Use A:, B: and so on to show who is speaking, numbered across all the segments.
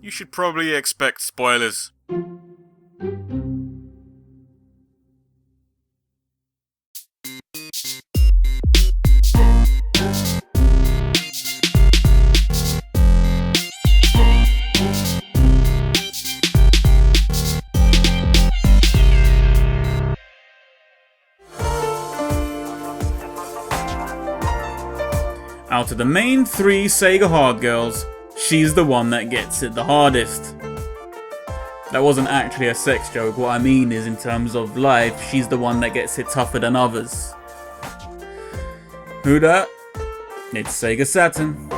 A: you should probably expect spoilers. Out of the main 3 Sega hard girls, she's the one that gets it the hardest. That wasn't actually a sex joke, what I mean is in terms of life, she's the one that gets it tougher than others. Who dat? It's Sega Saturn.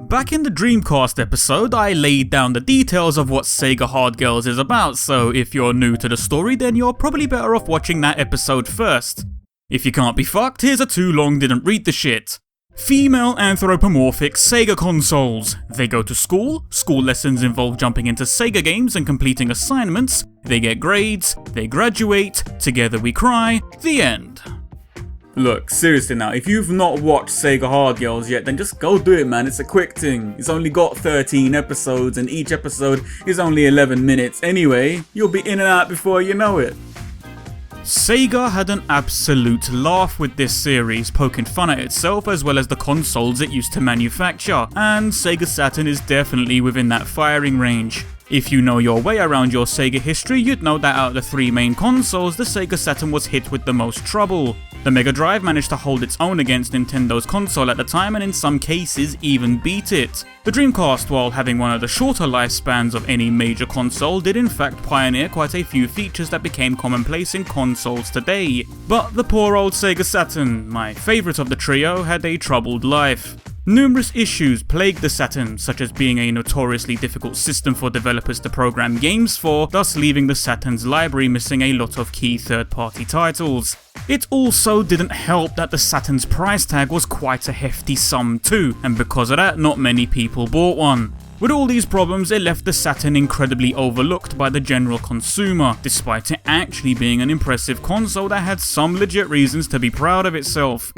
A: Back in the Dreamcast episode, I laid down the details of what Sega Hard Girls is about, so if you're new to the story, then you're probably better off watching that episode first. If you can't be fucked, here's a too long didn't read the shit. Female anthropomorphic Sega consoles. They go to school lessons involve jumping into Sega games and completing assignments, they get grades, they graduate, together we cry, the end. Look, seriously now, if you've not watched Sega Hard Girls yet, then just go do it, man. It's a quick thing. It's only got 13 episodes and each episode is only 11 minutes anyway. You'll be in and out before you know it. Sega had an absolute laugh with this series, poking fun at itself as well as the consoles it used to manufacture, and Sega Saturn is definitely within that firing range. If you know your way around your Sega history, you'd know that out of the 3 main consoles, the Sega Saturn was hit with the most trouble. The Mega Drive managed to hold its own against Nintendo's console at the time and in some cases even beat it. The Dreamcast, while having one of the shorter lifespans of any major console, did in fact pioneer quite a few features that became commonplace in consoles today. But the poor old Sega Saturn, my favourite of the trio, had a troubled life. Numerous issues plagued the Saturn, such as being a notoriously difficult system for developers to program games for, thus leaving the Saturn's library missing a lot of key third-party titles. It also didn't help that the Saturn's price tag was quite a hefty sum too, and because of that, not many people bought one. With all these problems, it left the Saturn incredibly overlooked by the general consumer, despite it actually being an impressive console that had some legit reasons to be proud of itself.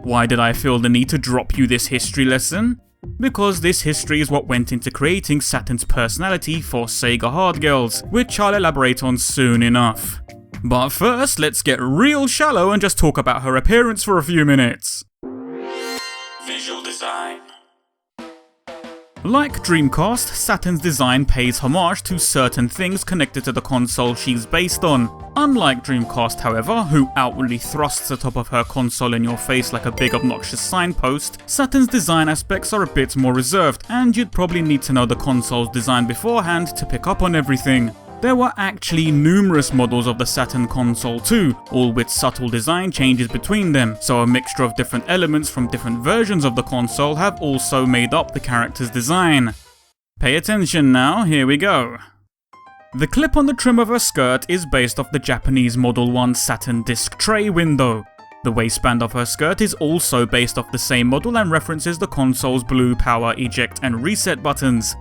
A: Why did I feel the need to drop you this history lesson? Because this history is what went into creating Saturn's personality for Sega Hard Girls, which I'll elaborate on soon enough. But first, let's get real shallow and just talk about her appearance for a few minutes. Visual design. Like Dreamcast, Saturn's design pays homage to certain things connected to the console she's based on. Unlike Dreamcast, however, who outwardly thrusts the top of her console in your face like a big obnoxious signpost, Saturn's design aspects are a bit more reserved, and you'd probably need to know the console's design beforehand to pick up on everything. There were actually numerous models of the Saturn console too, all with subtle design changes between them, so a mixture of different elements from different versions of the console have also made up the character's design. Pay attention now, here we go. The clip on the trim of her skirt is based off the Japanese Model 1 Saturn disc tray window. The waistband of her skirt is also based off the same model and references the console's blue power, eject and reset buttons.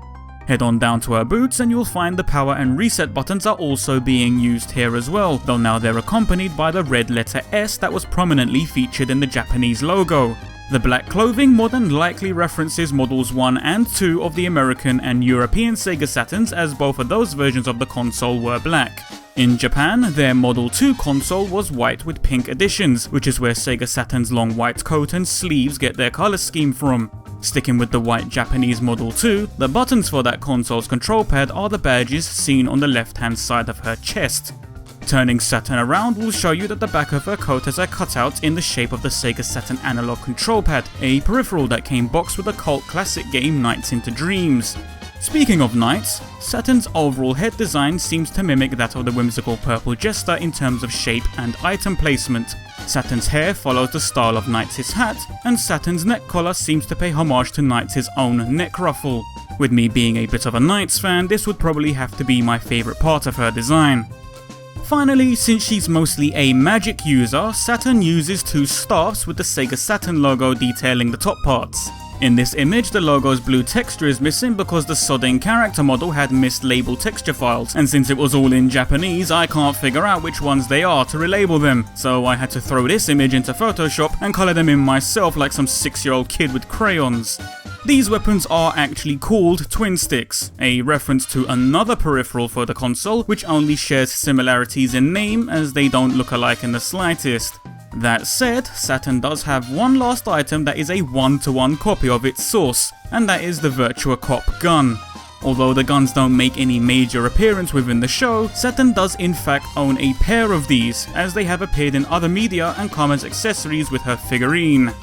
A: Head on down to her boots and you'll find the power and reset buttons are also being used here as well, though now they're accompanied by the red letter S that was prominently featured in the Japanese logo. The black clothing more than likely references models 1 and 2 of the American and European Sega Saturns, as both of those versions of the console were black. In Japan, their Model 2 console was white with pink additions, which is where Sega Saturn's long white coat and sleeves get their colour scheme from. Sticking with the white Japanese Model 2, the buttons for that console's control pad are the badges seen on the left-hand side of her chest. Turning Saturn around will show you that the back of her coat has a cutout in the shape of the Sega Saturn analog control pad, a peripheral that came boxed with the cult classic game Nights into Dreams. Speaking of Nights, Saturn's overall head design seems to mimic that of the whimsical purple jester in terms of shape and item placement. Saturn's hair follows the style of Nights' hat, and Saturn's neck collar seems to pay homage to Nights' own neck ruffle. With me being a bit of a Nights fan, this would probably have to be my favourite part of her design. Finally, since she's mostly a magic user, Saturn uses two staffs with the Sega Saturn logo detailing the top parts. In this image, the logo's blue texture is missing because the sodding character model had mislabeled texture files, and since it was all in Japanese, I can't figure out which ones they are to relabel them, so I had to throw this image into Photoshop and colour them in myself like some 6-year-old kid with crayons. These weapons are actually called twin sticks, a reference to another peripheral for the console which only shares similarities in name as they don't look alike in the slightest. That said, Saturn does have one last item that is a 1-to-1 copy of its source, and that is the Virtua Cop gun. Although the guns don't make any major appearance within the show, Saturn does in fact own a pair of these, as they have appeared in other media and come as accessories with her figurine.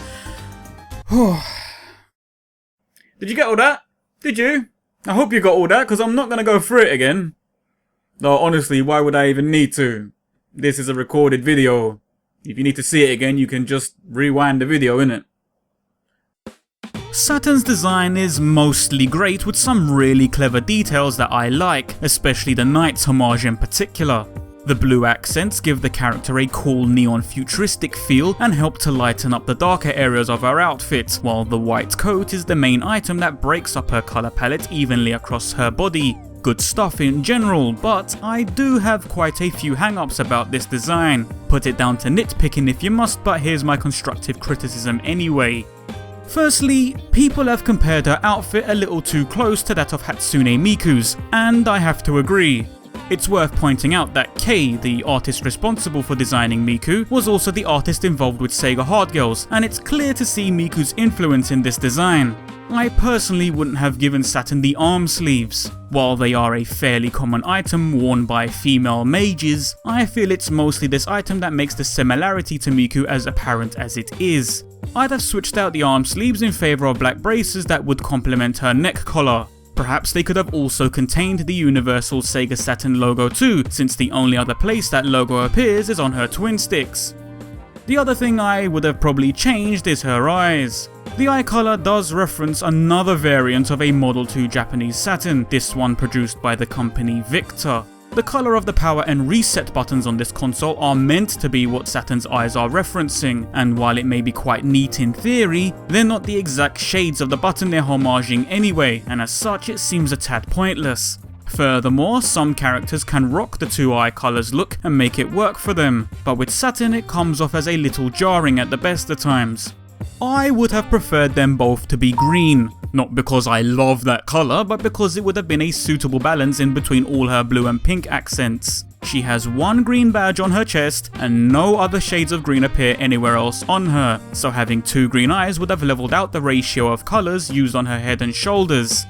A: Did you get all that? Did you? I hope you got all that, because I'm not going to go through it again. Though honestly, why would I even need to? This is a recorded video. If you need to see it again, you can just rewind the video, innit? Saturn's design is mostly great with some really clever details that I like, especially the Knights homage in particular. The blue accents give the character a cool neon futuristic feel and help to lighten up the darker areas of her outfit, while the white coat is the main item that breaks up her colour palette evenly across her body. Good stuff in general, but I do have quite a few hang-ups about this design. Put it down to nitpicking if you must, but here's my constructive criticism anyway. Firstly, people have compared her outfit a little too close to that of Hatsune Miku's, and I have to agree. It's worth pointing out that Kei, the artist responsible for designing Miku, was also the artist involved with SEGA Hard Girls, and it's clear to see Miku's influence in this design. I personally wouldn't have given Saturn the arm sleeves. While they are a fairly common item worn by female mages, I feel it's mostly this item that makes the similarity to Miku as apparent as it is. I'd have switched out the arm sleeves in favour of black braces that would complement her neck collar. Perhaps they could have also contained the universal Sega Saturn logo too, since the only other place that logo appears is on her twin sticks. The other thing I would have probably changed is her eyes. The eye colour does reference another variant of a Model 2 Japanese Saturn, this one produced by the company Victor. The colour of the power and reset buttons on this console are meant to be what Saturn's eyes are referencing, and while it may be quite neat in theory, they're not the exact shades of the button they're homaging anyway, and as such it seems a tad pointless. Furthermore, some characters can rock the two eye colours look and make it work for them, but with Saturn it comes off as a little jarring at the best of times. I would have preferred them both to be green, not because I love that colour, but because it would have been a suitable balance in between all her blue and pink accents. She has one green badge on her chest and no other shades of green appear anywhere else on her, so having two green eyes would have levelled out the ratio of colours used on her head and shoulders.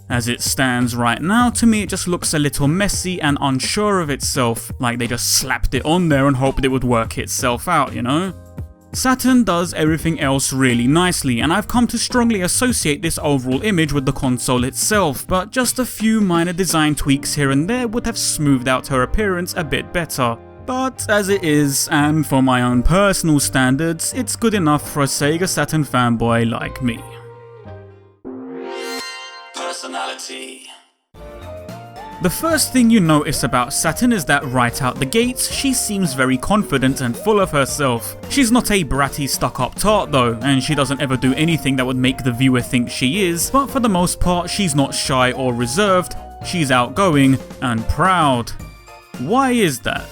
A: As it stands right now, to me it just looks a little messy and unsure of itself, like they just slapped it on there and hoped it would work itself out, you know? Saturn does everything else really nicely, and I've come to strongly associate this overall image with the console itself, but just a few minor design tweaks here and there would have smoothed out her appearance a bit better. But as it is, and for my own personal standards, it's good enough for a Sega Saturn fanboy like me. Personality. The first thing you notice about Saturn is that right out the gates, she seems very confident and full of herself. She's not a bratty stuck-up tart though, and she doesn't ever do anything that would make the viewer think she is, but for the most part she's not shy or reserved, she's outgoing and proud. Why is that?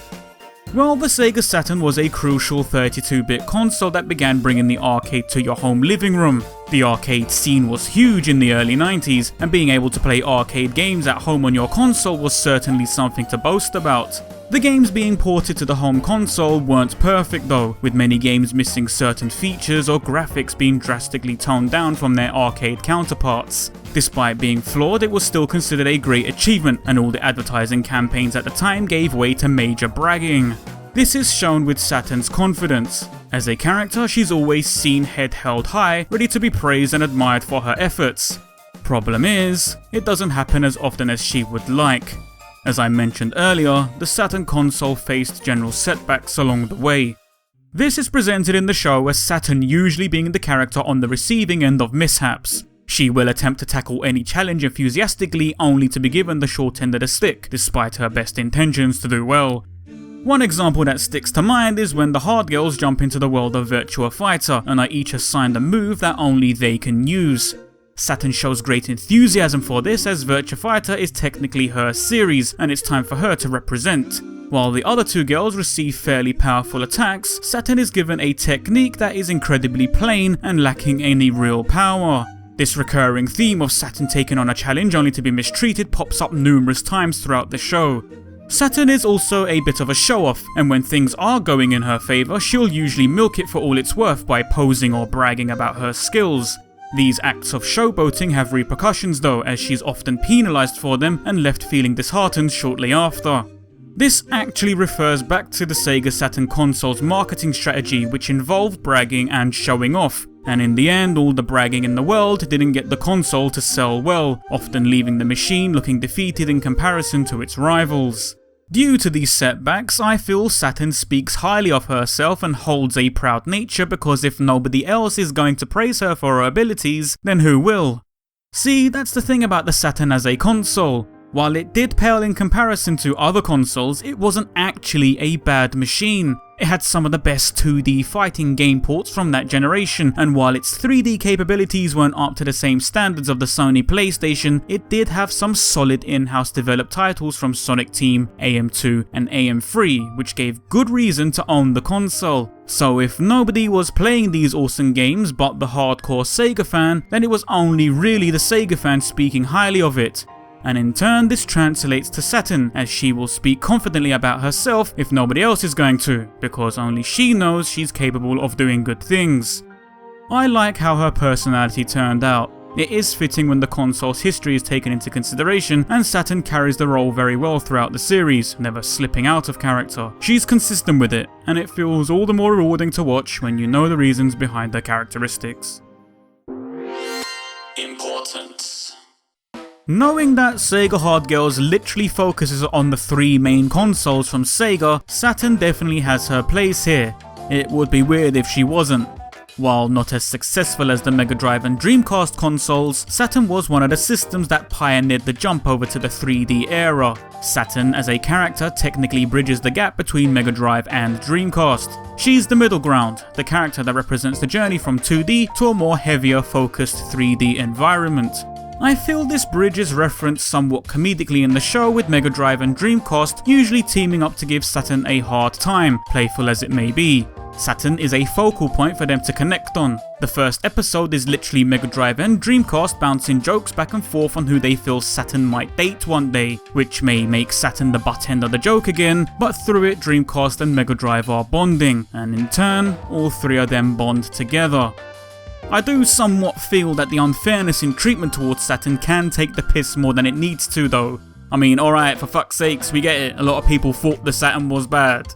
A: Well, the Sega Saturn was a crucial 32-bit console that began bringing the arcade to your home living room. The arcade scene was huge in the early 90s, and being able to play arcade games at home on your console was certainly something to boast about. The games being ported to the home console weren't perfect though, with many games missing certain features or graphics being drastically toned down from their arcade counterparts. Despite being flawed, it was still considered a great achievement, and all the advertising campaigns at the time gave way to major bragging. This is shown with Saturn's confidence. As a character, she's always seen head held high, ready to be praised and admired for her efforts. Problem is, it doesn't happen as often as she would like. As I mentioned earlier, the Saturn console faced general setbacks along the way. This is presented in the show as Saturn usually being the character on the receiving end of mishaps. She will attempt to tackle any challenge enthusiastically only to be given the short end of the stick, despite her best intentions to do well. One example that sticks to mind is when the hard girls jump into the world of Virtua Fighter and are each assigned a move that only they can use. Saturn shows great enthusiasm for this, as Virtua Fighter is technically her series and it's time for her to represent. While the other two girls receive fairly powerful attacks, Saturn is given a technique that is incredibly plain and lacking any real power. This recurring theme of Saturn taking on a challenge only to be mistreated pops up numerous times throughout the show. Saturn is also a bit of a show-off, and when things are going in her favour, she'll usually milk it for all it's worth by posing or bragging about her skills. These acts of showboating have repercussions though, as she's often penalised for them and left feeling disheartened shortly after. This actually refers back to the Sega Saturn console's marketing strategy, which involved bragging and showing off, and in the end all the bragging in the world didn't get the console to sell well, often leaving the machine looking defeated in comparison to its rivals. Due to these setbacks, I feel Saturn speaks highly of herself and holds a proud nature, because if nobody else is going to praise her for her abilities, then who will? See, that's the thing about the Saturn as a console. While it did pale in comparison to other consoles, it wasn't actually a bad machine. It had some of the best 2D fighting game ports from that generation, and while its 3D capabilities weren't up to the same standards of the Sony PlayStation, it did have some solid in-house developed titles from Sonic Team, AM2 and AM3, which gave good reason to own the console. So if nobody was playing these awesome games but the hardcore Sega fan, then it was only really the Sega fan speaking highly of it. And in turn this translates to Saturn, as she will speak confidently about herself if nobody else is going to, because only she knows she's capable of doing good things. I like how her personality turned out. It is fitting when the console's history is taken into consideration, and Saturn carries the role very well throughout the series, never slipping out of character. She's consistent with it, and it feels all the more rewarding to watch when you know the reasons behind her characteristics.
B: Importance.
A: Knowing that Sega Hard Girls literally focuses on the three main consoles from Sega, Saturn definitely has her place here. It would be weird if she wasn't. While not as successful as the Mega Drive and Dreamcast consoles, Saturn was one of the systems that pioneered the jump over to the 3D era. Saturn as a character technically bridges the gap between Mega Drive and Dreamcast. She's the middle ground, the character that represents the journey from 2D to a more heavier focused 3D environment. I feel this bridge is referenced somewhat comedically in the show, with Mega Drive and Dreamcast usually teaming up to give Saturn a hard time, playful as it may be. Saturn is a focal point for them to connect on. The first episode is literally Mega Drive and Dreamcast bouncing jokes back and forth on who they feel Saturn might date one day, which may make Saturn the butt end of the joke again, but through it Dreamcast and Mega Drive are bonding, and in turn, all three of them bond together. I do somewhat feel that the unfairness in treatment towards Saturn can take the piss more than it needs to though. I mean, alright, for fuck's sakes, we get it, a lot of people thought the Saturn was bad.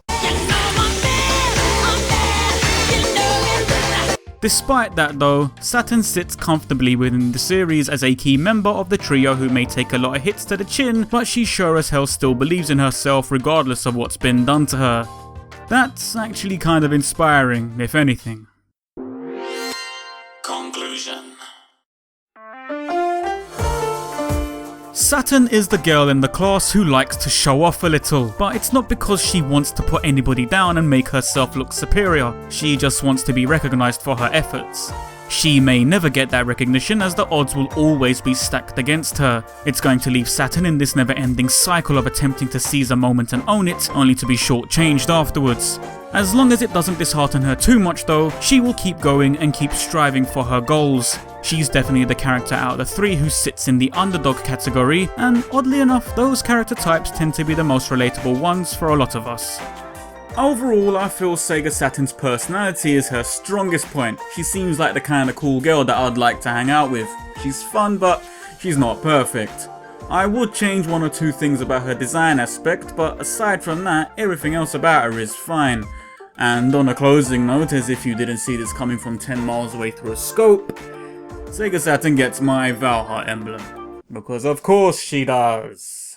A: Despite that though, Saturn sits comfortably within the series as a key member of the trio who may take a lot of hits to the chin, but she sure as hell still believes in herself regardless of what's been done to her. That's actually kind of inspiring, if anything.
B: Conclusion.
A: Saturn is the girl in the class who likes to show off a little, but it's not because she wants to put anybody down and make herself look superior. She just wants to be recognised for her efforts. She may never get that recognition, as the odds will always be stacked against her. It's going to leave Saturn in this never-ending cycle of attempting to seize a moment and own it, only to be shortchanged afterwards. As long as it doesn't dishearten her too much though, she will keep going and keep striving for her goals. She's definitely the character out of the three who sits in the underdog category, and oddly enough, those character types tend to be the most relatable ones for a lot of us. Overall, I feel Sega Saturn's personality is her strongest point. She seems like the kind of cool girl that I'd like to hang out with. She's fun, but she's not perfect. I would change one or two things about her design aspect, but aside from that, everything else about her is fine. And on a closing note, as if you didn't see this coming from 10 miles away through a scope, Sega Saturn gets my Valhalla emblem. Because of course she does.